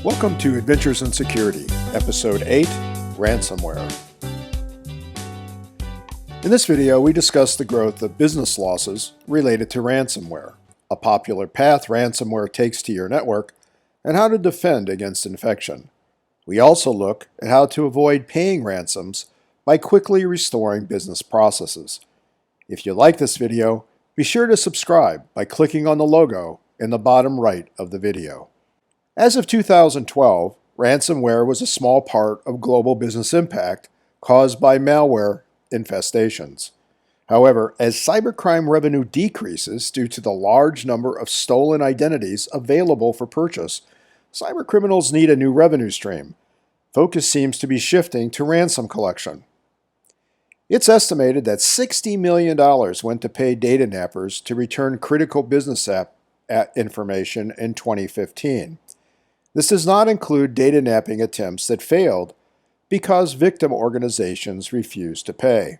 Welcome to Adventures in Security, Episode 8, Ransomware. In this video, we discuss the growth of business losses related to ransomware, a popular path ransomware takes to your network, and how to defend against infection. We also look at how to avoid paying ransoms by quickly restoring business processes. If you like this video, be sure to subscribe by clicking on the logo in the bottom right of the video. As of 2012, ransomware was a small part of global business impact caused by malware infestations. However, as cybercrime revenue decreases due to the large number of stolen identities available for purchase, cybercriminals need a new revenue stream. Focus seems to be shifting to ransom collection. It's estimated that $60 million went to pay data nappers to return critical business information in 2015. This does not include data napping attempts that failed because victim organizations refused to pay.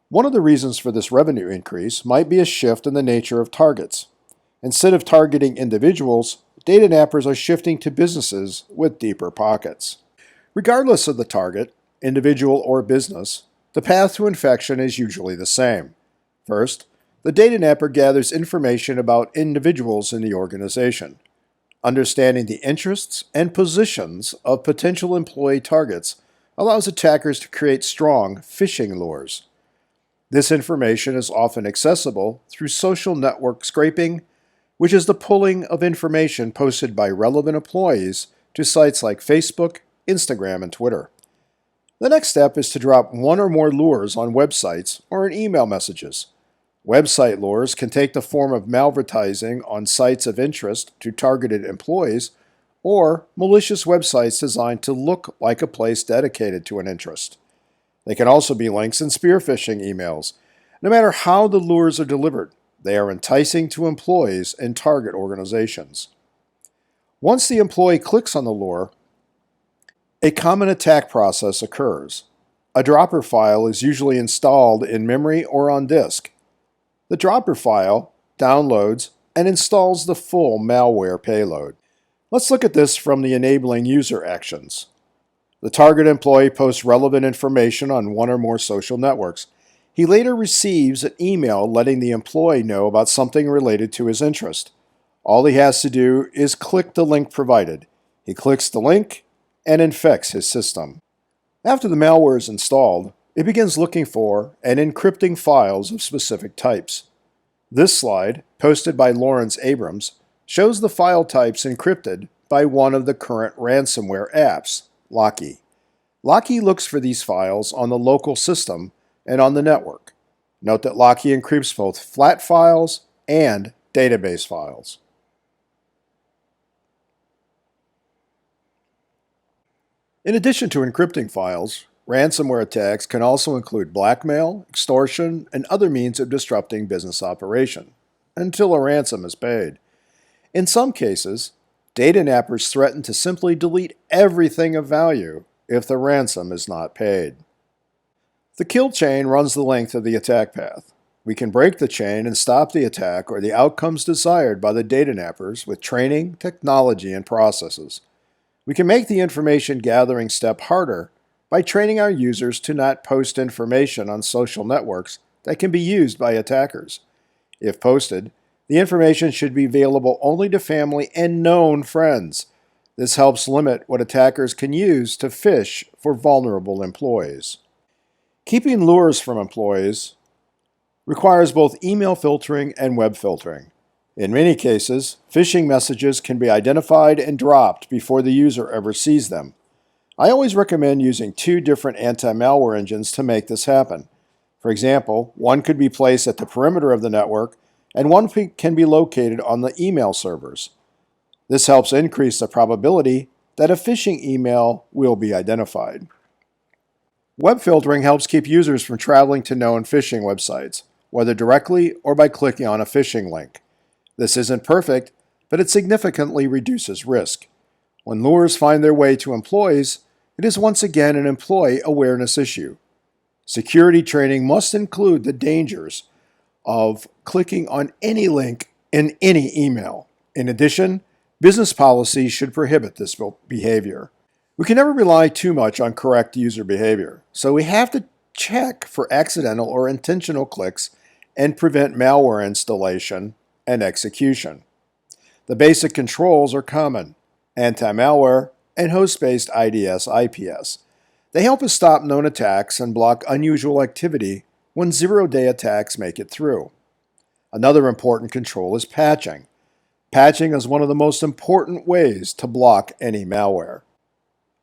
One of the reasons for this revenue increase might be a shift in the nature of targets. Instead of targeting individuals, data nappers are shifting to businesses with deeper pockets. Regardless of the target, individual or business, the path to infection is usually the same. First, the data napper gathers information about individuals in the organization. Understanding the interests and positions of potential employee targets allows attackers to create strong phishing lures. This information is often accessible through social network scraping, which is the pulling of information posted by relevant employees to sites like Facebook, Instagram, and Twitter. The next step is to drop one or more lures on websites or in email messages. Website lures can take the form of malvertising on sites of interest to targeted employees or malicious websites designed to look like a place dedicated to an interest. They can also be links in spear phishing emails. No matter how the lures are delivered, they are enticing to employees in target organizations. Once the employee clicks on the lure, a common attack process occurs. A dropper file is usually installed in memory or on disk. The dropper file downloads and installs the full malware payload. Let's look at this from the enabling user actions. The target employee posts relevant information on one or more social networks. He later receives an email letting the employee know about something related to his interest. All he has to do is click the link provided. He clicks the link and infects his system. After the malware is installed, it begins looking for and encrypting files of specific types. This slide, posted by Lawrence Abrams, shows the file types encrypted by one of the current ransomware apps, Locky. Locky looks for these files on the local system and on the network. Note that Locky encrypts both flat files and database files. In addition to encrypting files, ransomware attacks can also include blackmail, extortion, and other means of disrupting business operation until a ransom is paid. In some cases, data nappers threaten to simply delete everything of value if the ransom is not paid. The kill chain runs the length of the attack path. We can break the chain and stop the attack or the outcomes desired by the data nappers with training, technology, and processes. We can make the information gathering step harder by training our users to not post information on social networks that can be used by attackers. If posted, the information should be available only to family and known friends. This helps limit what attackers can use to phish for vulnerable employees. Keeping lures from employees requires both email filtering and web filtering. In many cases, phishing messages can be identified and dropped before the user ever sees them. I always recommend using two different anti-malware engines to make this happen. For example, one could be placed at the perimeter of the network, and one can be located on the email servers. This helps increase the probability that a phishing email will be identified. Web filtering helps keep users from traveling to known phishing websites, whether directly or by clicking on a phishing link. This isn't perfect, but it significantly reduces risk. When lures find their way to employees, it is once again an employee awareness issue. Security training must include the dangers of clicking on any link in any email. In addition, Business policies should prohibit this behavior. We can never rely too much on correct user behavior, so we have to check for accidental or intentional clicks and prevent malware installation and execution. The basic controls are common: anti-malware and host-based IDS/IPS. They help us stop known attacks and block unusual activity when zero-day attacks make it through. Another important control is patching. Patching is one of the most important ways to block any malware.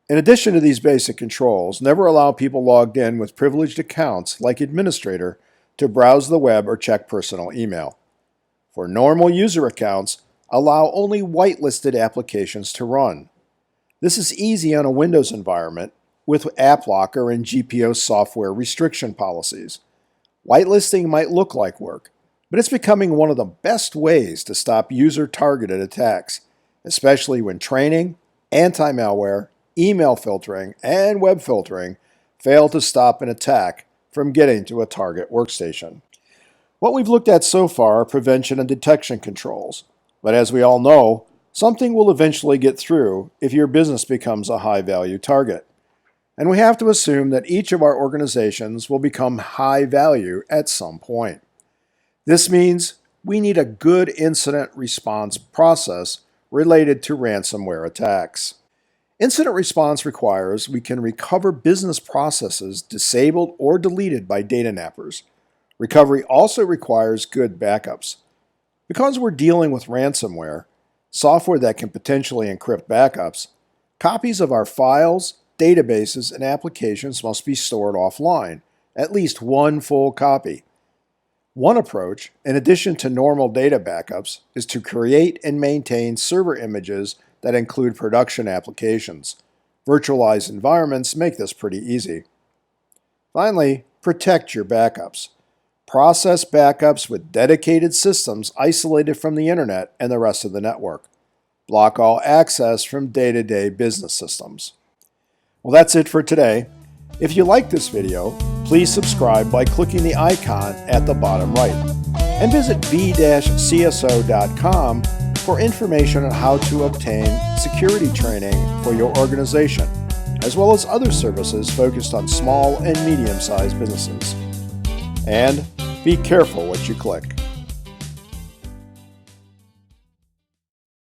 In addition to these basic controls, never allow people logged in with privileged accounts like administrator to browse the web or check personal email. For normal user accounts, allow only whitelisted applications to run. This is easy on a Windows environment with App Locker and GPO software restriction policies. Whitelisting might look like work, but it's becoming one of the best ways to stop user-targeted attacks, especially when training, anti-malware, email filtering, and web filtering fail to stop an attack from getting to a target workstation. What we've looked at so far are prevention and detection controls, but as we all know, something will eventually get through if your business becomes a high-value target. And we have to assume that each of our organizations will become high value at some point. This means we need a good incident response process related to ransomware attacks. Incident response requires we can recover business processes disabled or deleted by data nappers. Recovery also requires good backups. Because we're dealing with ransomware, software that can potentially encrypt backups, copies of our files, databases, and applications must be stored offline, at least one full copy. One approach, in addition to normal data backups, is to create and maintain server images that include production applications. Virtualized environments make this pretty easy. Finally, protect your backups. Process backups with dedicated systems isolated from the internet and the rest of the network. Block all access from day-to-day business systems. Well, that's it for today. If you like this video, please subscribe by clicking the icon at the bottom right, and visit v-cso.com for information on how to obtain security training for your organization, as well as other services focused on small and medium-sized businesses. And be careful what you click.